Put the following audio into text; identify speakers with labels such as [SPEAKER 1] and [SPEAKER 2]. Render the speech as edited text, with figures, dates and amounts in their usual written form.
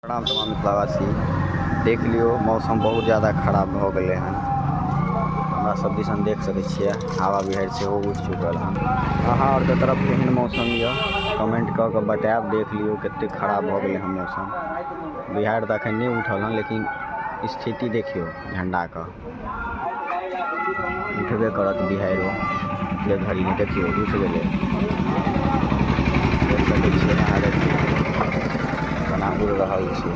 [SPEAKER 1] प्रणाम तमाम मिथिलावासी। देख लियो मौसम बहुत ज़्यादा खराब हो गए हैं। हमरा सब दिसन देख सकै छियै हवा बिहाड़ि सेहो उठि चुकल हन। अहाँ आरके तरफ केहन मौसम यऽ कमेंट कऽ के बतायब। देख लियो कतेक खराब हो गए हैं मौसम। बिहाड़ि तऽ एखन नहीं उठल हन, लेकिन स्थिति देखियो झंडाके उठबे करत बिहाड़िओ जे घड़ी में देखियो उठ गए। देख सकै छियै अहाँ, देखियो केना उड़ि रहल छै।